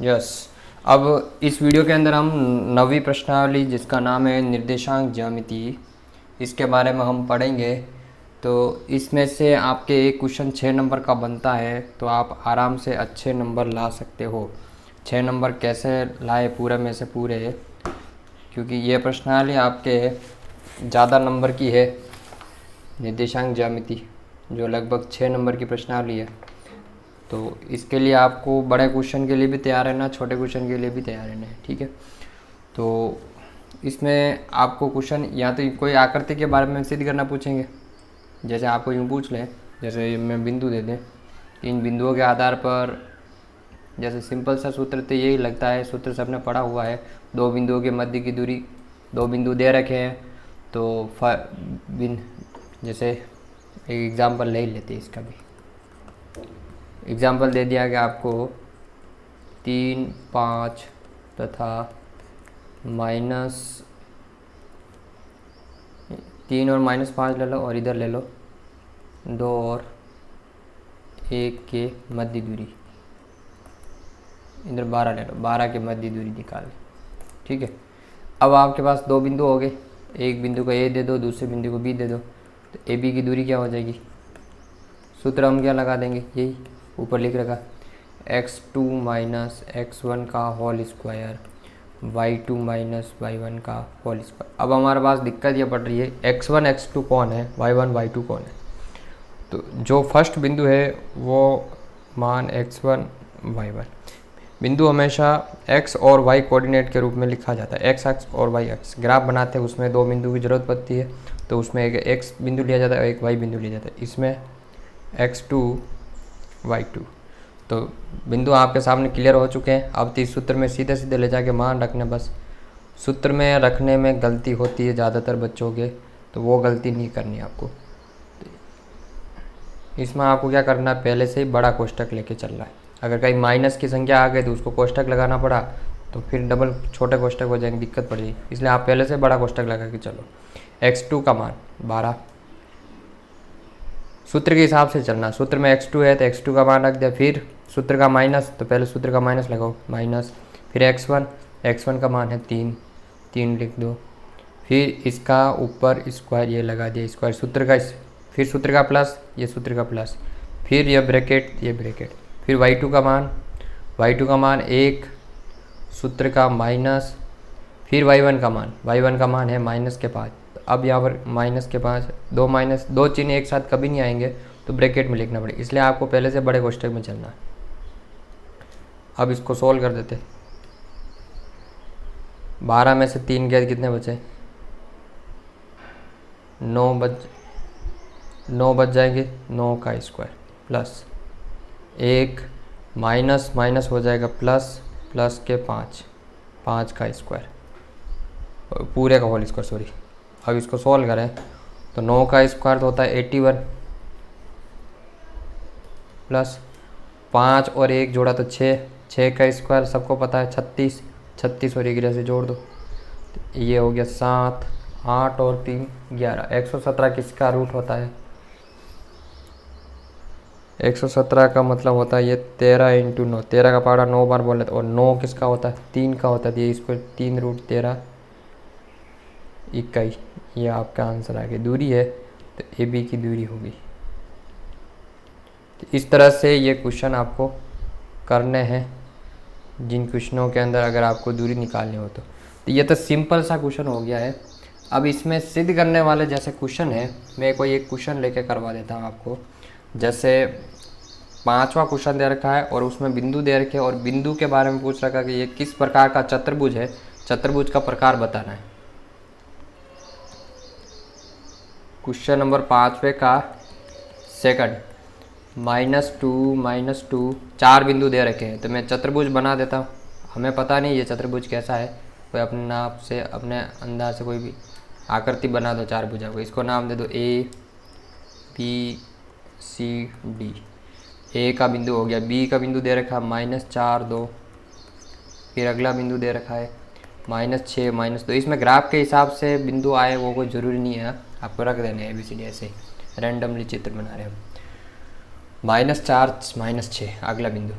Yes. अब इस video के अंदर हम नवी प्रश्नावली जिसका नाम है निर्देशांक ज्यामिति, इसके बारे में हम पढ़ेंगे। तो इसमें से आपके एक क्वेश्चन 6 नंबर का बनता है, तो आप आराम से अच्छे नंबर ला सकते हो। 6 नंबर कैसे लाए पूरे में से पूरे, क्योंकि ये प्रश्नावली आपके ज़्यादा नंबर की है, निर्देशांक ज्यामिति, जो लगभग 6 नंबर की प्रश्नावली है। तो इसके लिए आपको बड़े क्वेश्चन के लिए भी तैयार रहना, छोटे क्वेश्चन के लिए भी तैयार रहना है, ठीक है। तो इसमें आपको क्वेश्चन या तो कोई आकृति के बारे में सिद्ध करना पूछेंगे, जैसे आपको यूँ पूछ लें, जैसे मैं बिंदु दे दें, इन बिंदुओं के आधार पर, जैसे सिंपल सा सूत्र तो यही लगता है, सूत्र सबने पढ़ा हुआ है। दो बिंदुओं के मध्य की दूरी, दो बिंदु दे रखे हैं, तो जैसे एक एग्जाम्पल ले लेते हैं, इसका भी एग्जाम्पल दे दिया गया आपको 3, 5 तथा -3 और -5 ले लो, और इधर ले लो 2 और 1 के मध्य दूरी, इधर 12 ले लो, 12 के मध्य दूरी निकाल, ठीक है। अब आपके पास दो बिंदु हो गए, एक बिंदु को ए दे दो, दूसरे बिंदु को बी दे दो, तो ए बी की दूरी क्या हो जाएगी? सूत्र हम क्या लगा देंगे, यही ऊपर लिख रखा, x2 माइनस x1 का whole square, y2 minus y1 का होल स्क्वायर। अब हमारे पास दिक्कत ये पड़ रही है, x1 x2 कौन है, y1 y2 कौन है? तो जो फर्स्ट बिंदु है वो मान x1 y1, बिंदु हमेशा x और y कोऑर्डिनेट के रूप में लिखा जाता है। x अक्ष और y अक्ष ग्राफ बनाते हैं, उसमें दो बिंदु की ज़रूरत पड़ती है, तो उसमें एक x बिंदु लिया जाता है, एक y बिंदु लिया जाता है, इसमें x2 y2। तो बिंदु आपके सामने क्लियर हो चुके हैं। अब तो इस सूत्र में सीधे सीधे ले जाके मान रखने, बस सूत्र में रखने में गलती होती है ज़्यादातर बच्चों के, तो वो गलती नहीं करनी आपको। इसमें आपको क्या करना है, पहले से ही बड़ा कोष्ठक लेके चल रहा है। अगर कहीं माइनस की संख्या आ गई तो उसको कोष्ठक लगाना पड़ा, तो फिर डबल छोटे कोष्ठक हो जाएंगे, दिक्कत पड़ेगी, इसलिए आप पहले से बड़ा कोष्ठक लगा के चलो। x2 का मान 12, सूत्र के हिसाब से चलना, सूत्र में x2 है तो x2 का मान रख दिया, फिर सूत्र का माइनस, तो पहले सूत्र का माइनस लगाओ, माइनस, फिर x1 का मान है 3 लिख दो, फिर इसका ऊपर स्क्वायर ये लगा दिया, स्क्वायर सूत्र का, फिर सूत्र का प्लस, ये सूत्र का प्लस, फिर ये ब्रैकेट, ये ब्रैकेट, फिर y2 का मान 1, सूत्र का माइनस, फिर y1 का मान है -5। तो अब यहाँ पर -5, दो चिन्ह एक साथ कभी नहीं आएंगे, तो ब्रैकेट में लिखना पड़ेगा, इसलिए आपको पहले से बड़े कोष्ठक में चलना है। अब इसको सोल्व कर देते, 12 में से 3 गए कितने बचे? 9 बच जाएंगे, 9 का स्क्वायर प्लस 1 माइनस हो जाएगा प्लस के 5 का स्क्वायर, पूरे का होल स्क्वायर, सॉरी। अब इसको सॉल्व करें तो 9 का स्क्वायर तो होता है 81, प्लस 5 और 1 जोड़ा तो 6 का स्क्वायर सबको पता है 36 और 1 से जोड़ दो, तो ये हो गया 7, 8 और 3 11। 117 किसका रूट होता है? 117 का मतलब होता है ये 13 × 9, 13 का पहाड़ा 9 बार बोले, और 9 किसका होता है? 3 का होता है, ये इसको 3√13 इकाई, ये आपका आंसर आ गया। दूरी है तो ए बी की दूरी होगी। तो इस तरह से ये क्वेश्चन आपको करने हैं, जिन क्वेश्चनों के अंदर अगर आपको दूरी निकालनी हो तो ये तो सिंपल सा क्वेश्चन हो गया है। अब इसमें सिद्ध करने वाले जैसे क्वेश्चन है, मैं कोई एक क्वेश्चन लेके करवा देता हूँ आपको। जैसे 5वां क्वेश्चन दे रखा है और उसमें बिंदु दे रखे और बिंदु के बारे में पूछ रखा कि ये किस प्रकार का चतुर्भुज है, चतुर्भुज का प्रकार बताना है। क्वेश्चन नंबर 5वें का सेकंड, -2 4 बिंदु दे रखे हैं, तो मैं चतुर्भुज बना देता हूँ। हमें पता नहीं ये चतुर्भुज कैसा है, कोई अपने नाप से, अपने अंदाज से कोई भी आकृति बना दो 4 भुजा को, इसको नाम दे दो A B C D। ए का बिंदु हो गया, बी का बिंदु दे रखा है -4 2, फिर अगला बिंदु दे रखा है -6 -2। इसमें ग्राफ के हिसाब से बिंदु आए वो कोई ज़रूरी नहीं है, आपको रख देने हैं ABCD ऐसे ही रैंडमली चित्र बना रहे हम। -4 -6 अगला बिंदु,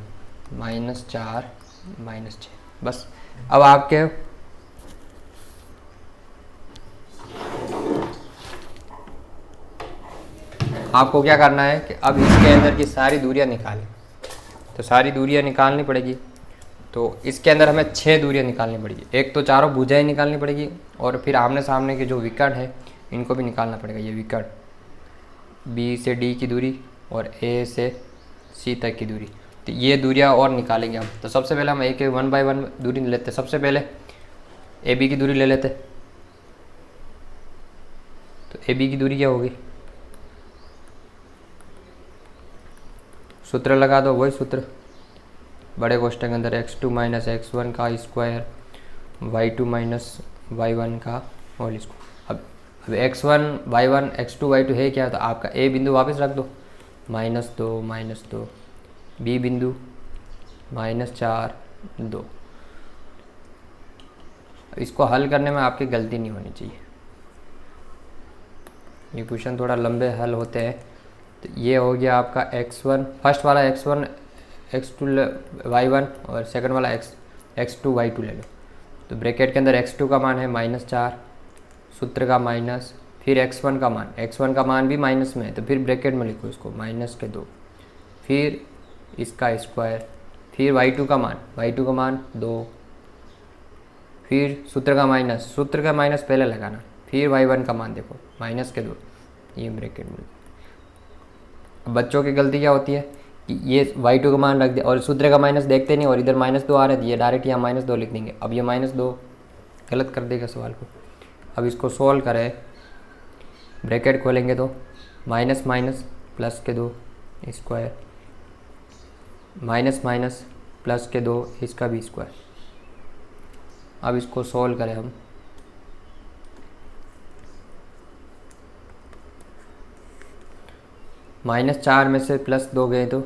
-4 -6। बस अब आपके आपको क्या करना है कि अब इसके अंदर की सारी दूरियां निकालें। तो सारी दूरियां निकालनी पड़ेगी। तो इसके अंदर हमें 6 दूरियां निकालनी पड़ेगी। एक तो चारों भुजाएं निकालनी पड़ेगी और फिर आमने सामने के जो विकर्ण है इनको भी निकालना पड़ेगा। ये विकर्ण बी से डी की दूरी और ए से सी तक की दूरी, तो ये दूरियां और निकालेंगे हम। तो सबसे पहले हम एक 1 बाय 1 दूरी लेते। सबसे पहले ए बी की दूरी ले लेते। तो ए बी की दूरी क्या होगी, सूत्र लगा दो, वही सूत्र बड़े कोष्ठक के अंदर x2 माइनस x1 का स्क्वायर y2 माइनस y1 का होल स्क्वायर। अब x1 y1 x2 y2 है क्या, तो आपका ए बिंदु वापस रख दो, -2 बी बिंदु -4 2। इसको हल करने में आपकी गलती नहीं होनी चाहिए। ये क्वेश्चन थोड़ा लंबे हल होते हैं। तो ये हो गया आपका x1, फर्स्ट वाला x1 x2 y1 और सेकंड वाला x2 y2 ले लो। तो ब्रैकेट के अंदर x2 का मान है -4, सूत्र का माइनस, फिर x1 का मान भी माइनस में है, तो फिर ब्रैकेट में लिखो इसको -2, फिर इसका स्क्वायर, फिर y2 का मान 2, फिर सूत्र का माइनस पहले लगाना, फिर y1 का मान देखो -2, ये ब्रैकेट में। बच्चों की गलती क्या होती है कि ये y2 का मान रख दे और सूत्र का माइनस देखते नहीं और इधर -2 आ रहे थे, ये डायरेक्ट यहाँ -2 लिख देंगे। अब ये -2 गलत कर देगा सवाल को। अब इसको सॉल्व करें, ब्रैकेट खोलेंगे तो माइनस माइनस प्लस के 2 स्क्वायर, माइनस माइनस प्लस के 2 इसका भी स्क्वायर। अब इसको सॉल्व करें हम, -4 में से +2 गए तो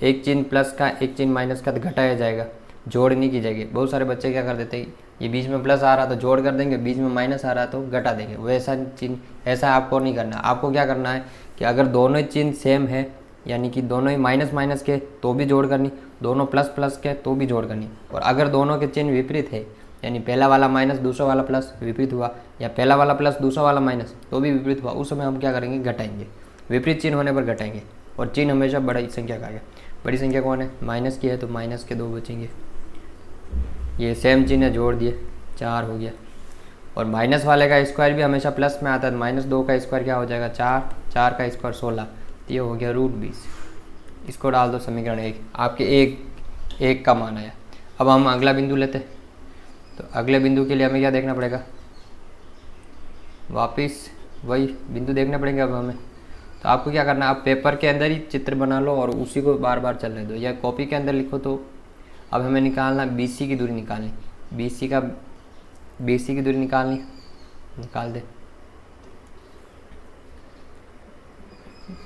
एक चिन्ह प्लस का एक चिन्ह माइनस का तो घटाया जाएगा, जोड़ नहीं की जाएगी। बहुत सारे बच्चे क्या कर देते हैं, ये बीच में प्लस आ रहा तो जोड़ कर देंगे, बीच में माइनस आ रहा तो घटा देंगे। वैसा चिन्ह ऐसा आपको नहीं करना। आपको क्या करना है कि अगर दोनों ही चिन्ह सेम है, यानी कि दोनों ही माइनस माइनस के तो भी जोड़ करनी, दोनों प्लस प्लस के तो भी जोड़ करनी। और अगर दोनों के चिन्ह विपरीत है, यानी पहला वाला माइनस दूसरा वाला प्लस विपरीत हुआ, या पहला वाला प्लस दूसरा वाला माइनस तो भी विपरीत हुआ, उस समय हम क्या करेंगे, घटाएंगे। विपरीत चिन्ह होने पर घटाएंगे। और चिन्ह हमेशा बड़ी संख्या का है। बड़ी संख्या कौन है, माइनस की है तो माइनस के 2 बचेंगे। ये सेम चिन्ह है, जोड़ दिए 4 हो गया। और माइनस वाले का स्क्वायर भी हमेशा प्लस में आता है, -2 का स्क्वायर क्या हो जाएगा 4, 4 का स्क्वायर 16, तो ये हो गया √20। इसको डाल दो समीकरण 1, आपके एक का मान आया। अब हम अगला बिंदु लेते। तो अगले बिंदु के लिए हमें क्या देखना पड़ेगा, वापिस वही बिंदु देखने पड़ेंगे अब हमें। तो आपको क्या करना है, आप पेपर के अंदर ही चित्र बना लो और उसी को बार बार चलने दो, या कॉपी के अंदर लिखो। तो अब हमें निकालना BC की दूरी निकालनी, BC की दूरी निकालनी, निकाल दे।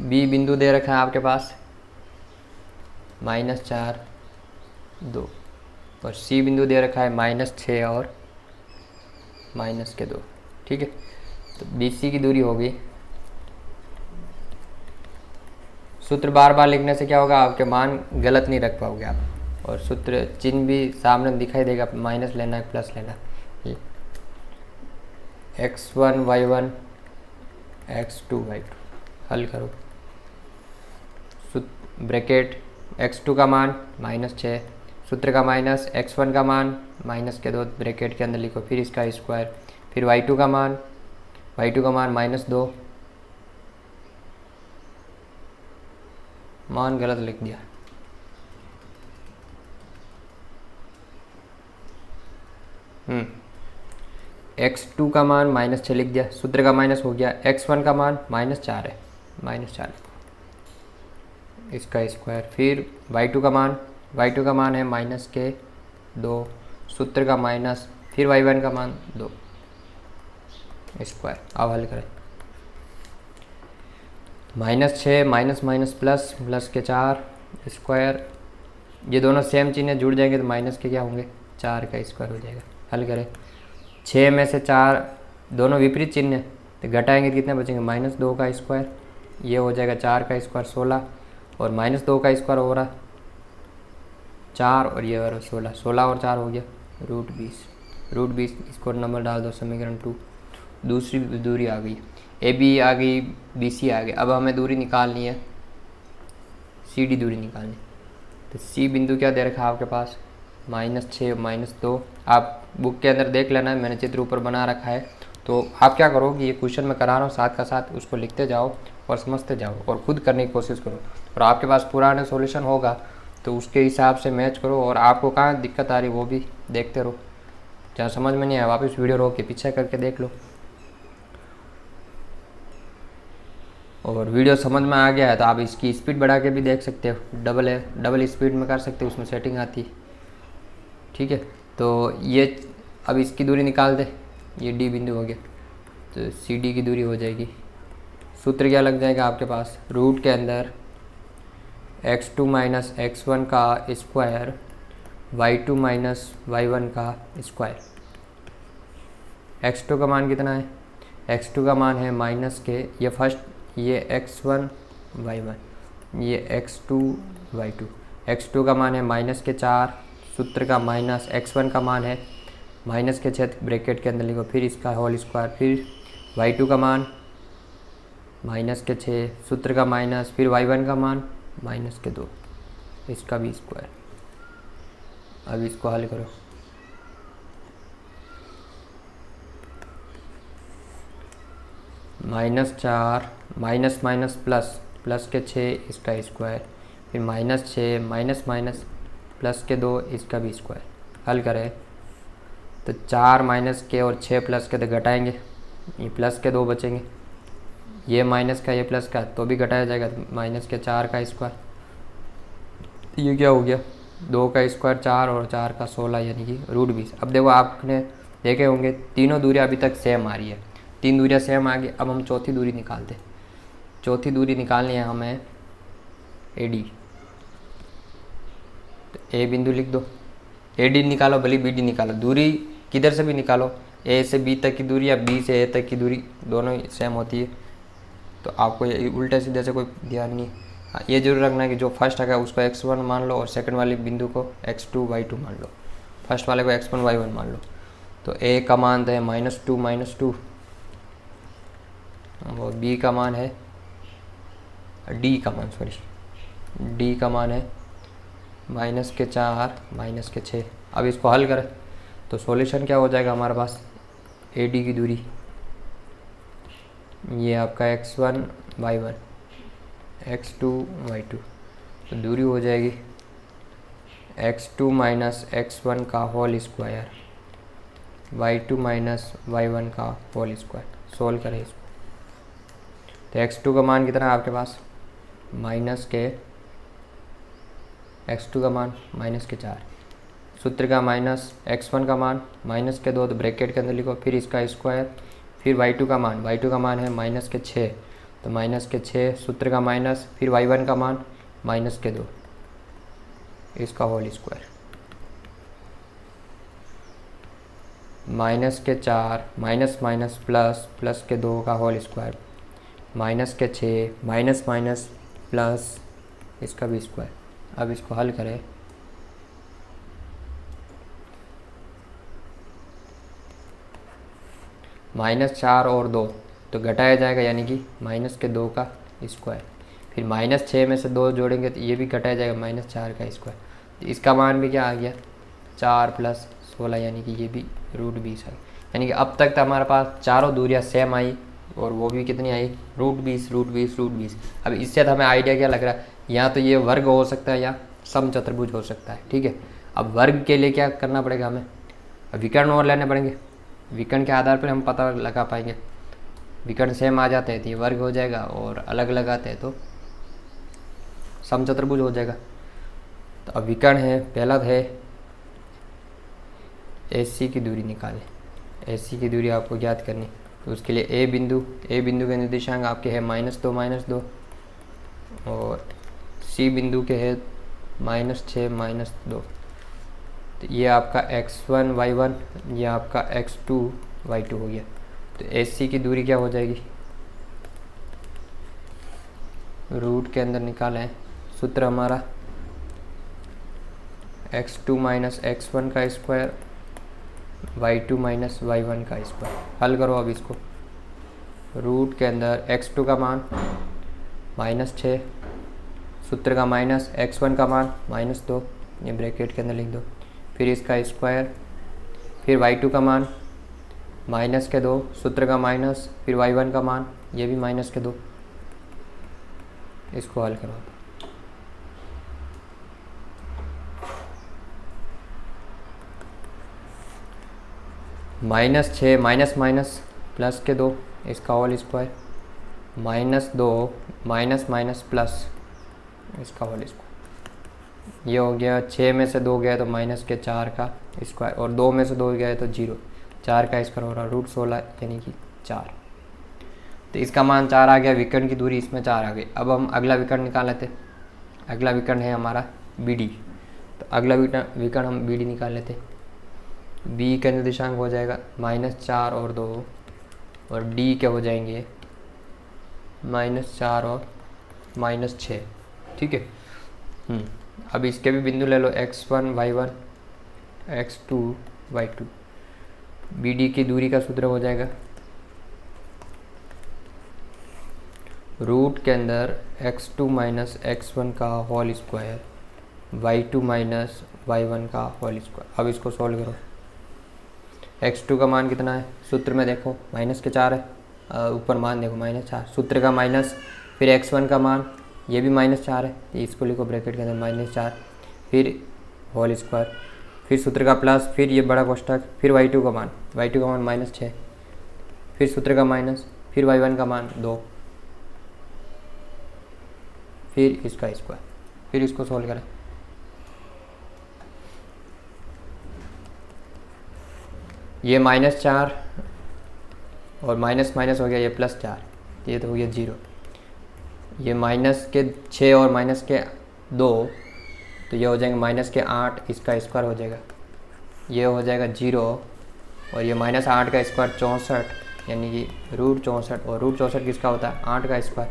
B बिंदु दे रखा है आपके पास -4 2, और C बिंदु दे रखा है -6 और -2। ठीक है, तो BC की दूरी होगी, सूत्र बार बार लिखने से क्या होगा, आपके मान गलत नहीं रख पाओगे आप, और सूत्र चिन्ह भी सामने दिखाई देगा, माइनस लेना है प्लस लेना है। x1 y1 x2 y2 हल करो। ब्रैकेट x2 का मान -6, सूत्र का माइनस, x1 का मान -2 ब्रैकेट के अंदर लिखो, फिर इसका स्क्वायर, फिर y2 का मान -2, मान गलत लिख दिया। x2 का मान -6 लिख दिया, सूत्र का माइनस हो गया, x1 का मान -4 है, -4 इसका स्क्वायर, फिर y2 का मान है -2, सूत्र का माइनस, फिर y1 का मान 2 स्क्वायर। अब हल करें, -6 माइनस माइनस प्लस, प्लस के 4 स्क्वायर, ये दोनों सेम चिन्ह जुड़ जाएंगे तो माइनस के क्या होंगे, 4 का स्क्वायर हो जाएगा। हल करें, 6 में से 4 दोनों विपरीत चिन्ह तो घटाएंगे तो कितने बचेंगे, -2 का स्क्वायर, ये हो जाएगा 4 का स्क्वायर 16, और -2 का स्क्वायर हो रहा 4 और ये और 16, 16 और 4 हो गया √20। √20 इसको नंबर डाल दो समीकरण 2। दूसरी दूरी आ गई, ए बी आ गई, बी सी आ गई। अब हमें दूरी निकालनी है, सी डी दूरी निकालनी है। तो सी बिंदु क्या दे रखा है आपके पास, -6 -2। आप बुक के अंदर देख लेना, मैंने चित्र ऊपर बना रखा है। तो आप क्या करो कि ये क्वेश्चन मैं करा रहा हूँ, साथ का साथ उसको लिखते जाओ और समझते जाओ और खुद करने की कोशिश करो। और आपके पास पुराना सॉल्यूशन होगा तो उसके हिसाब से मैच करो, और आपको कहाँ दिक्कत आ रही वो भी देखते रहो। जहाँ समझ में नहीं आया वापस वीडियो रोक के पीछे करके देख लो। और वीडियो समझ में आ गया है तो आप इसकी स्पीड बढ़ा के भी देख सकते हो, डबल है, डबल स्पीड में कर सकते हो, उसमें सेटिंग आती है। ठीक है, तो ये अब इसकी दूरी निकाल दे, ये डी बिंदु हो गया, तो सी डी की दूरी हो जाएगी। सूत्र क्या लग जाएगा आपके पास, रूट के अंदर x2 - x1 का स्क्वायर y2 - y1 का स्क्वायर। x2 का मान कितना है, x2 का मान है माइनस के, ये फर्स्ट, ये x1 y1, ये x2 y2। x2 का मान है -4, सूत्र का माइनस, x1 का मान है -6 ब्रैकेट के अंदर लिखो, फिर इसका होल स्क्वायर, फिर y2 का मान -6, सूत्र का माइनस, फिर y1 का मान -2, इसका भी स्क्वायर। अब इसको हल करो, -4 माइनस माइनस प्लस, प्लस के 6 इसका स्क्वायर, फिर -6 माइनस माइनस प्लस के 2 इसका भी स्क्वायर। हल करें तो 4 माइनस के और 6 प्लस के तो घटाएंगे, ये प्लस के 2 बचेंगे, ये माइनस का ये प्लस का तो भी घटाया जाएगा, तो -4 का स्क्वायर। ये क्या हो गया, 2 का स्क्वायर 4 और 4 का 16 यानी कि √20। अब देखो आपने देखे होंगे तीनों दूरियां अभी तक सेम आ रही है, 3 दूरियां सेम आ गई। अब हम चौथी दूरी निकालते, चौथी दूरी निकालनी है हमें ए डी। तो ए बिंदु लिख दो, ए डी निकालो भले बी डी निकालो, दूरी किधर से भी निकालो, ए से बी तक की दूरी या बी से ए तक की दूरी दोनों सेम होती है। तो आपको ये उल्टे सीधे से कोई ध्यान नहीं। हाँ, ये जरूर रखना है कि जो फर्स्ट है उसको x1 मान लो और सेकंड वाले बिंदु को x2 y2 मान लो, फर्स्ट वाले को x1 y1 मान लो। तो a का मान है -2 और b का मान है, d का मान है -4 -6। अब इसको हल करें तो सॉल्यूशन क्या हो जाएगा हमारे पास, ए डी की दूरी, ये आपका x1 y1 x2 y2, तो दूरी हो जाएगी x2 - x1 का होल स्क्वायर y2 - y1 का होल स्क्वायर। सोल्व करें इसको तो x2 का मान कितना है आपके पास, x2 का मान -4, सूत्र का माइनस, x1 का मान -2 तो ब्रैकेट के अंदर लिखो, फिर इसका स्क्वायर, फिर y2 का मान, है -6 तो -6, सूत्र का माइनस, फिर y1 का मान -2, इसका whole square, -4 minus minus plus, plus के 2 का whole square, -6 minus minus plus इसका भी स्क्वायर। अब इसको हल करें -4 और 2 तो घटाया जाएगा यानी कि -2 का स्क्वायर, फिर -6 में से 2 जोड़ेंगे तो ये भी घटाया जाएगा -4 का स्क्वायर। तो इसका मान भी क्या आ गया 4 + 16 यानी कि ये भी √20 है। यानी कि अब तक तो हमारे पास चारों दूरियां सेम आई और वो भी कितनी आई √20। अब इससे तो हमें आइडिया क्या लग रहा है, या तो ये वर्ग हो सकता है या समचतुर्भुज हो सकता है। ठीक है, अब वर्ग के लिए क्या करना पड़ेगा हमें, विकर्ण और लेने पड़ेंगे, विकर्ण के आधार पर हम पता लगा पाएंगे। विकर्ण सेम आ जाते हैं तो ये वर्ग हो जाएगा और अलग अलग आते हैं तो समचतुर्भुज हो जाएगा। तो अब विकर्ण है, पहला है AC की दूरी निकालें। AC की दूरी आपको ज्ञात करनी, तो उसके लिए ए बिंदु के निर्देशांक आपके है -2 और C बिंदु के है -6 -2। तो ये आपका x1 y1, ये आपका x2 y2 हो गया। तो AC की दूरी क्या हो जाएगी, रूट के अंदर निकालें, सूत्र हमारा x2 माइनस x1 का स्क्वायर y2 माइनस y1 का स्क्वायर। हल करो अब इसको। रूट के अंदर x2 का मान -6, सूत्र का माइनस, x1 का मान -2, ये ब्रैकेट के अंदर लिख दो, फिर इसका स्क्वायर, फिर y2 का मान -2, सूत्र का माइनस, फिर y1 का मान, ये भी -2। इसको हल करो। -6 माइनस माइनस प्लस के 2, इसका whole square, -2 minus minus plus इसका होल स्क्वायर। ये हो गया, 6 में से 2 गया तो -4 का स्क्वायर, और 2 में से 2 गया तो 0, 4 का स्क्वायर हो रहा √16 यानी कि 4। तो इसका मान 4 आ गया, विकर्ण की दूरी इसमें 4 आ गई। अब हम अगला विकर्ण निकाल लेते। अगला विकर्ण है हमारा BD, तो अगला विकर्ण हम BD निकाल लेते। B का निर्देशांक हो जाएगा -4 और 2, और D के हो जाएंगे -4 और -6। ठीक है। अब इसके भी बिंदु ले लो, x1 y1 x2 y2। BD की दूरी का सूत्र हो जाएगा रूट के अंदर x2 माइनस x1 का whole square y2 minus y1 का होल स्क्वायर। अब इसको सॉल्व करो। x2 का मान कितना है, सूत्र में देखो -4 है, ऊपर मान देखो -4, सूत्र का माइनस, फिर x1 का मान, ये भी -4 है, तो इसको लिखो ब्रैकेट के अंदर -4, फिर होल स्क्वायर, फिर सूत्र का प्लस, फिर ये बड़ा कोष्ठक, फिर y2 का मान, -6, फिर सूत्र का माइनस, फिर y1 का मान 2, फिर इसका स्क्वायर, फिर इसको सॉल्व करें। ये -4 और माइनस माइनस हो गया, ये +4, ये तो हो गया 0। ये -6 और -2, तो ये हो जाएंगे -8, इसका स्क्वायर हो जाएगा, ये हो जाएगा 0, और ये -8 का स्क्वायर 64, यानी कि √64, और √64 किसका होता है, 8 का स्क्वायर।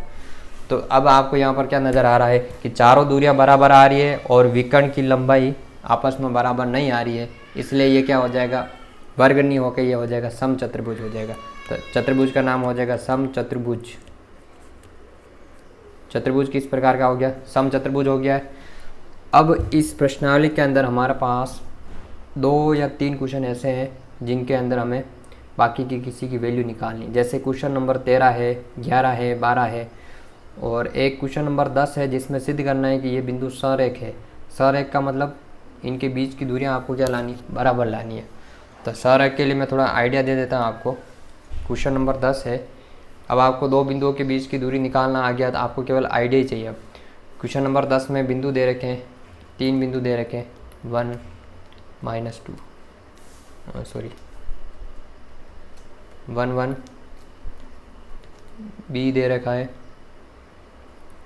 तो अब आपको यहाँ पर क्या नज़र आ रहा है कि चारों दूरियाँ बराबर आ रही है और विकर्ण की लंबाई आपस में बराबर नहीं आ रही है, इसलिए ये क्या हो जाएगा, वर्ग नहीं होकर ये हो जाएगा समचतुर्भुज हो जाएगा। तो चतुर्भुज का नाम हो जाएगा समचतुर्भुज। चतुर्भुज किस प्रकार का हो गया, समचतुर्भुज हो गया है। अब इस प्रश्नावली के अंदर हमारे पास 2 या 3 क्वेश्चन ऐसे हैं जिनके अंदर हमें बाकी की किसी की वैल्यू निकालनी, जैसे क्वेश्चन नंबर 13 है, 11 है, 12 है, और एक क्वेश्चन नंबर 10 है जिसमें सिद्ध करना है कि ये बिंदु सरेख है। सरेख का मतलब इनके बीच की दूरियां आपको क्या लानी, बराबर लानी है। तो सरेख के लिए मैं थोड़ा आइडिया दे देता हूँ आपको। क्वेश्चन नंबर 10 है, अब आपको 2 बिंदुओं के बीच की दूरी निकालना आ गया, तो आपको केवल आइडिया ही चाहिए। अब क्वेश्चन नंबर 10 में बिंदु दे रखे हैं, 3 बिंदु दे रखे हैं, 1 1 B दे रखा है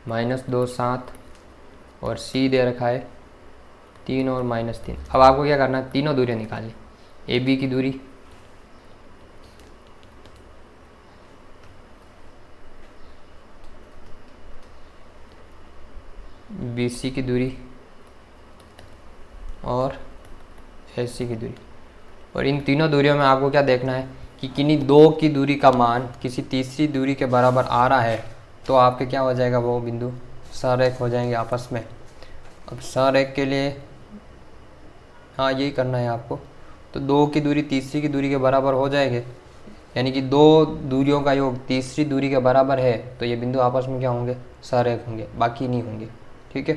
-2 7, और C दे रखा है 3 और -3। अब आपको क्या करना है, तीनों दूरियां निकालनी। AB की दूरी, BC की दूरी और AC की दूरी, और इन तीनों दूरियों में आपको क्या देखना है कि किन्हीं 2 की दूरी का मान किसी तीसरी दूरी के बराबर आ रहा है, तो आपके क्या हो जाएगा, वो बिंदु सरेख हो जाएंगे आपस में। अब सरेख के लिए हाँ यही करना है आपको, तो 2 की दूरी तीसरी की दूरी के बराबर हो जाएंगे, यानी कि 2 दूरियों का योग तीसरी दूरी के बराबर है, तो ये बिंदु आपस में क्या होंगे, सरेख होंगे, बाकी नहीं होंगे। ठीक है,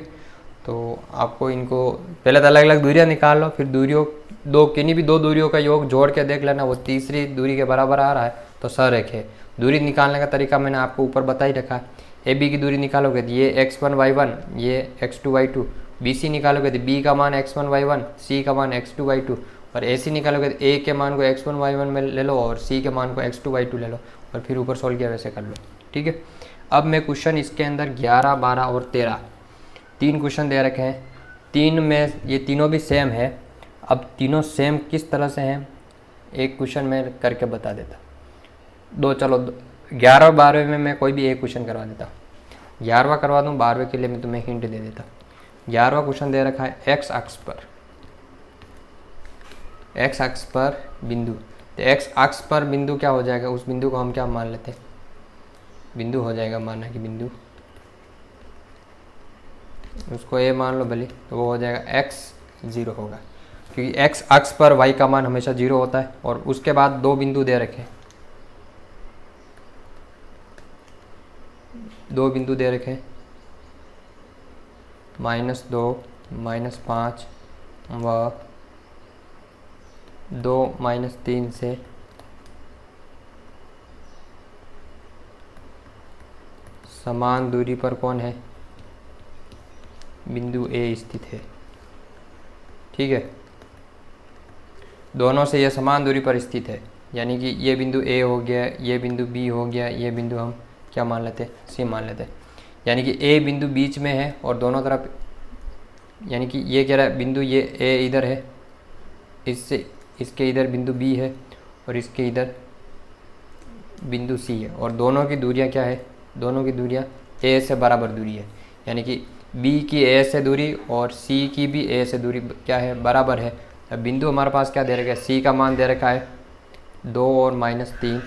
तो आपको इनको पहले तो अलग अलग दूरियां निकाल लो, फिर दूरियों किन्हीं भी 2 दूरियों का योग जोड़ के देख लेना, वो तीसरी दूरी के बराबर आ रहा है तो सरेख है। दूरी निकालने का तरीका मैंने आपको ऊपर बता ही रखा है। AB की दूरी निकालोगे तो ये x1 y1, ये x2 y2। BC निकालोगे तो B का मान x1 y1, C का मान x2 y2, और AC निकालोगे तो A के मान को x1 y1 में ले लो और C के मान को x2 y2 ले लो, और फिर ऊपर सोल्व किया वैसे कर लो। ठीक है, अब मैं क्वेश्चन इसके अंदर 11, 12 और 13 3 क्वेश्चन दे रखे हैं। 3 में ये तीनों भी सेम है। अब तीनों सेम किस तरह से हैं, एक क्वेश्चन मैं करके बता देता। चलो 11 और 12 में मैं कोई भी एक क्वेश्चन करवा देता। 11वां करवा दूँ, 12वें के लिए मैं तुम्हें हिंट दे देता। 11वां क्वेश्चन दे रखा है x अक्ष पर एक्स अक्ष पर बिंदु, तो एक्स अक्ष पर बिंदु क्या हो जाएगा, उस बिंदु को हम क्या मान लेते हैं, बिंदु हो जाएगा, माना कि बिंदु, उसको ए मान लो भले, तो वो हो जाएगा एक्स 0 होगा, क्योंकि एक्स अक्ष पर वाई का मान हमेशा 0 होता है। और उसके बाद दो बिंदु दे रखे, दो बिंदु दे रखे, -2 -5 व 2 -3 से समान दूरी पर कौन है, बिंदु ए स्थित है। ठीक है, दोनों से यह समान दूरी पर स्थित है, यानी कि ये बिंदु ए हो गया, ये बिंदु बी हो गया, ये बिंदु हम क्या मान लेते, सी मान लेते, यानी कि ए बिंदु बीच में है और दोनों तरफ, यानी कि ये कह रहा है बिंदु ये ए इधर है, इससे इसके इधर बिंदु बी है और इसके इधर बिंदु सी है, और दोनों की दूरियां क्या है, दोनों की दूरियां ए से बराबर दूरी है, यानी कि बी की ए से दूरी और सी की भी ए से दूरी क्या है, बराबर है। अब बिंदु हमारे पास क्या दे रखा है, सी का मान दे रखा है 2 और -3,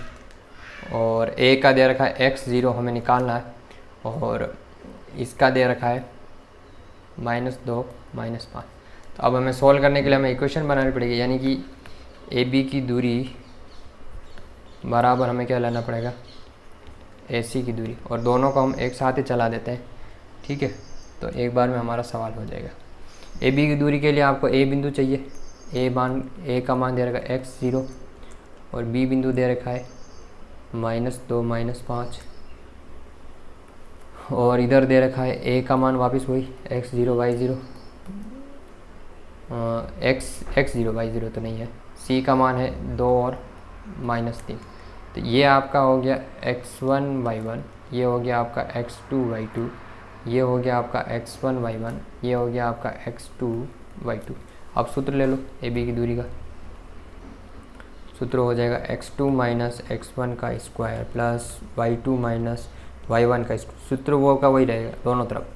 और ए का दे रखा है x0 हमें निकालना है, और इसका दे रखा है -2 -5। तो अब हमें सोल्व करने के लिए हमें इक्वेशन बनानी पड़ेगी, यानी कि ए बी की दूरी बराबर हमें क्या लेना पड़ेगा, ए सी की दूरी, और दोनों को हम एक साथ ही चला देते हैं। ठीक है, तो एक बार में हमारा सवाल हो जाएगा। ए बी की दूरी के लिए आपको ए बिंदु चाहिए, ए का मान दे रखा है x0 और बी बिंदु दे रखा है -2 -5, और इधर दे रखा है ए का मान वापस वही x0 y0, x0 y0 तो नहीं है, सी का मान है 2 और -3, तो ये आपका हो गया x1 y1, ये हो गया आपका x2 y2, ये हो गया आपका x1 y1, ये हो गया आपका x2 y2। अब सूत्र ले लो ए बी की दूरी का, सूत्र हो जाएगा x2 - x1 का स्क्वायर प्लस y2 - y1 का स्क्वायर, सूत्र वो का वही रहेगा दोनों तरफ,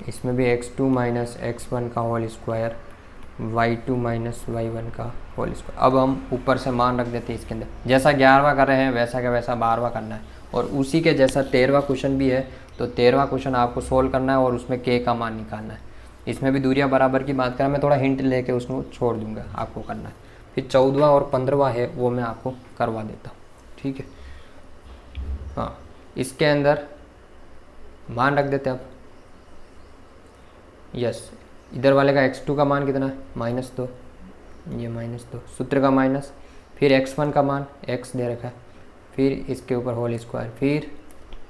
इसमें भी x2 - x1 का होल स्क्वायर, y2 - y1 का होल स्क्वायर। अब हम ऊपर से मान रख देते हैं इसके अंदर, जैसा 11वां कर रहे हैं वैसा का वैसा 12वां करना है, और उसी के जैसा 13वां क्वेश्चन भी है, तो 13वां क्वेश्चन आपको सोल्व करना है और उसमें k का मान निकालना है। इसमें भी दूरियां बराबर की बात करें, मैं थोड़ा हिंट लेके उसको छोड़ दूंगा, आपको करना है। फिर 14वां और 15वां है वो मैं आपको करवा देता हूँ। ठीक है, हाँ, इसके अंदर मान रख देते हैं अब। यस, इधर वाले का x2 का मान कितना है, -2, ये -2, सूत्र का माइनस, फिर x1 का मान x दे रखा है, फिर इसके ऊपर होल स्क्वायर, फिर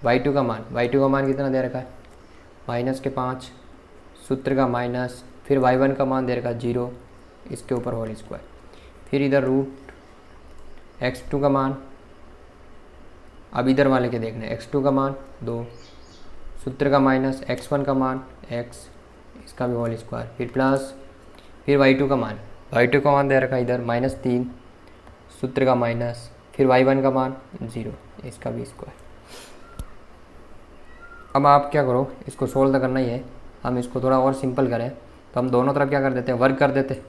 y2 का मान कितना दे रखा है, -5, सूत्र का माइनस, फिर y1 का मान दे रखा है 0, इसके ऊपर होल स्क्वायर, फिर इधर रूट x2 का मान, अब इधर वाले के देखना है, x2 का मान 2, सूत्र का माइनस, x1 का मान x, इसका भी होल स्क्वायर, फिर प्लस, फिर y2 का मान दे रखा है इधर -3, सूत्र का माइनस, फिर y1 का मान 0, इसका भी स्क्वायर। अब आप क्या करो, इसको सोल्व तो करना ही है, हम इसको थोड़ा और सिंपल करें तो हम दोनों तरफ क्या कर देते हैं, वर्ग कर देते।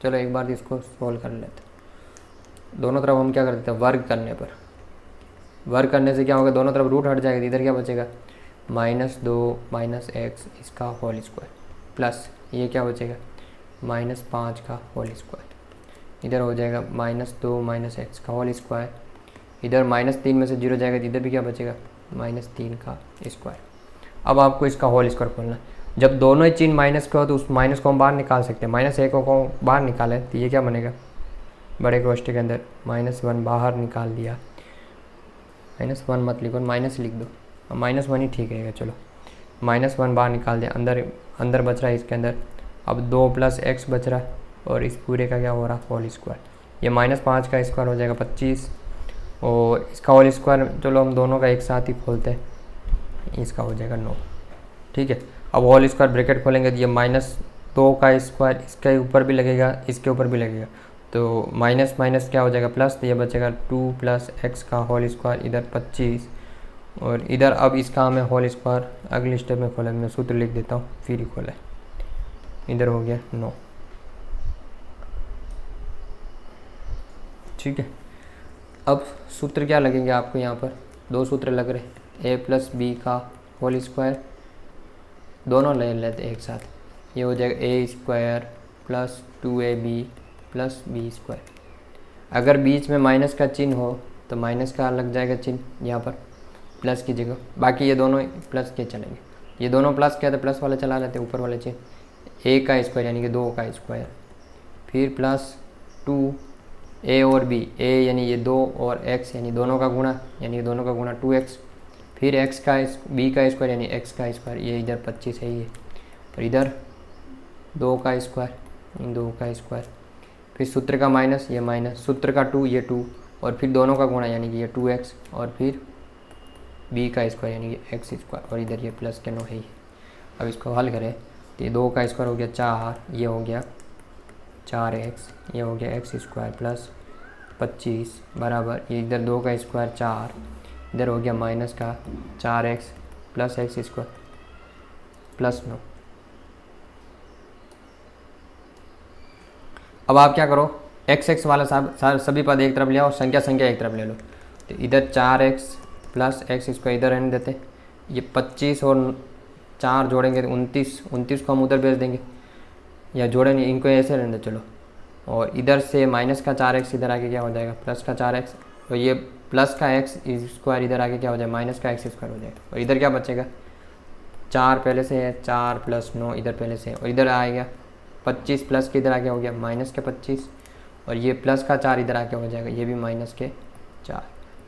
चलो एक बार इसको सोल्व कर लेते। दोनों तरफ हम क्या कर देते हैं, वर्ग करने पर, वर्ग करने से क्या होगा, दोनों तरफ रूट हट जाएगा, इधर क्या बचेगा, -2 -x इसका होल स्क्वायर, प्लस ये क्या बचेगा, -5 का होल स्क्वायर, इधर हो जाएगा -2 -x का होल स्क्वायर, इधर -3 में से 0 जाएगा, इधर भी क्या बचेगा, -3 का स्क्वायर। अब आपको इसका होल स्क्वायर खोलना है, जब दोनों ही चिन्ह माइनस के हो तो उस माइनस को हम बाहर निकाल सकते हैं, -1 को बाहर निकालें तो ये क्या बनेगा, बड़े कोष्ठक के अंदर -1 बाहर निकाल दिया, -1 मत लिखो, माइनस लिख दो, -1 ही ठीक रहेगा। चलो -1 बाहर निकाल दिया, अंदर बच रहा है इसके अंदर, अब 2 + x बच रहा है, और इस पूरे का क्या हो रहा है, होल स्क्वायर, ये -5 का स्क्वायर हो जाएगा 25, और इसका होल स्क्वायर चलो हम दोनों का एक साथ ही खोलते हैं, इसका हो जाएगा 9। ठीक है, अब होल स्क्वायर ब्रैकेट खोलेंगे तो ये -2 का स्क्वायर इसके ऊपर भी लगेगा, इसके ऊपर भी लगेगा, तो माइनस माइनस क्या हो जाएगा प्लस, तो ये बचेगा 2 + x का होल स्क्वायर, इधर 25, और इधर अब इसका हमें होल स्क्वायर अगले स्टेप में खोलें, मैं सूत्र लिख देता हूँ फिर ही खोलें, इधर हो गया 9। ठीक है। अब सूत्र क्या लगेंगे आपको, यहाँ पर दो सूत्र लग रहे, a प्लस बी का होल स्क्वायर, दोनों ले लेते एक साथ, ये हो जाएगा a square plus 2ab plus B square. अगर बीच में माइनस का चिन्ह हो तो माइनस का लग जाएगा चिन्ह यहाँ पर प्लस की जगह, बाकी ये दोनों प्लस के चलेंगे, ये दोनों प्लस के तो प्लस वाले चला लेते ऊपर वाले चिन्ह, a का स्क्वायर यानी कि 2 का स्क्वायर, फिर प्लस 2 a और b, a यानी ये 2 और x यानी दोनों का गुणा, यानी दोनों का गुणा 2x, फिर x का b का स्क्वायर यानी x का स्क्वायर, ये इधर 25 है ये, और इधर 2 का स्क्वायर 2 का स्क्वायर, फिर सूत्र का माइनस, ये माइनस, सूत्र का 2 ये 2, और फिर दोनों का गुणा यानी कि ये 2x, और फिर b का स्क्वायर यानी कि x स्क्वायर, और इधर ये प्लस के 9 है ही। अब इसको हल करें तो ये 2 का स्क्वायर हो गया 4, ये हो गया 4x, ये हो गया x स्क्वायर प्लस 25 बराबर, ये इधर 2 का स्क्वायर 4, इधर हो गया माइनस का 4x plus x square plus 9। अब आप क्या करो, x वाला सभी पद एक तरफ ले आओ, संख्या एक तरफ ले लो, तो इधर 4x प्लस x स्क्वायर इधर रहने देते, ये 25 और 4 जोड़ेंगे तो 29 को हम उधर भेज देंगे, या जोड़े नहीं, इनको ऐसे रहने दो चलो, और इधर से माइनस का 4x इधर आके क्या हो जाएगा प्लस का 4x, और ये प्लस का x स्क्वायर इधर आके क्या हो जाएगा माइनस का x स्क्वायर हो जाएगा, और इधर क्या बचेगा 4 पहले से है, 4 प्लस 9 इधर पहले से है, और इधर आएगा 25 प्लस के इधर आके हो गया माइनस के 25, और ये प्लस का 4 इधर आके हो जाएगा, ये भी माइनस के 4,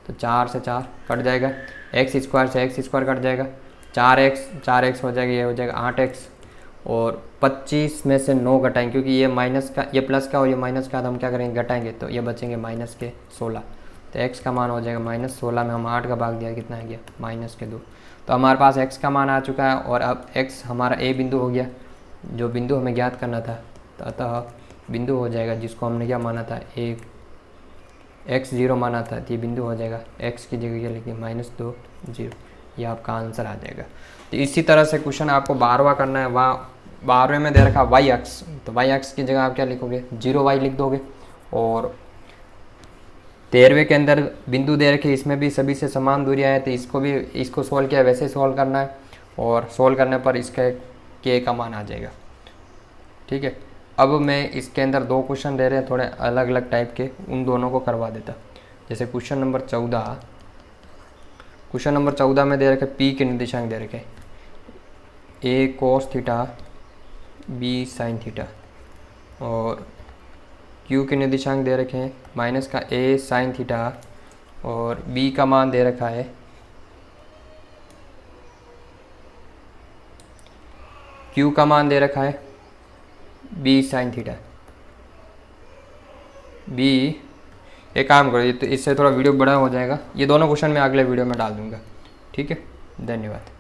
तो 4 से 4 कट जाएगा, x स्क्वायर से x स्क्वायर कट जाएगा, 4x हो जाएगा, ये हो जाएगा 8x, और 25 में से 9 घटाएंगे क्योंकि ये माइनस का, ये प्लस का और ये माइनस का, तो हम क्या करेंगे घटाएंगे, तो ये बचेंगे माइनस के 16, तो x का मान हो जाएगा -16 में हम 8 का भाग दिया कितना आ गया -2, तो हमारे पास x का मान आ चुका है, और अब x हमारा a बिंदु हो गया, जो बिंदु हमें ज्ञात करना था, तो अतः बिंदु हो जाएगा जिसको हमने क्या माना था x0 माना था, तो ये बिंदु हो जाएगा x की जगह क्या लिखिए -2 0, ये आपका आंसर आ जाएगा। तो इसी तरह से क्वेश्चन आपको 12वां करना है, वहाँ 12वें में दे रखा y अक्ष, तो y अक्ष की जगह आप क्या लिखोगे 0y लिख दोगे, और 13वें के अंदर बिंदु दे रखे, इसमें भी सभी से समान दूरियां हैं, तो इसको सोल्व किया वैसे सोल्व करना है, और सोल्व करने पर इसका k का मान आ जाएगा। ठीक है, अब मैं इसके अंदर 2 क्वेश्चन दे रहे हैं थोड़े अलग अलग टाइप के, उन दोनों को करवा देता। जैसे क्वेश्चन नंबर 14 में दे रखे p के निर्देशांक दे रखे a cos theta b sin theta, और q के निर्देशांक दे रखे हैं माइनस का a sin थीटा, और b का मान दे रखा है q का मान दे रखा है b sin थीटा। b एक काम करो, तो इससे थोड़ा वीडियो बड़ा हो जाएगा, ये दोनों क्वेश्चन मैं अगले वीडियो में डाल दूंगा। ठीक है, धन्यवाद।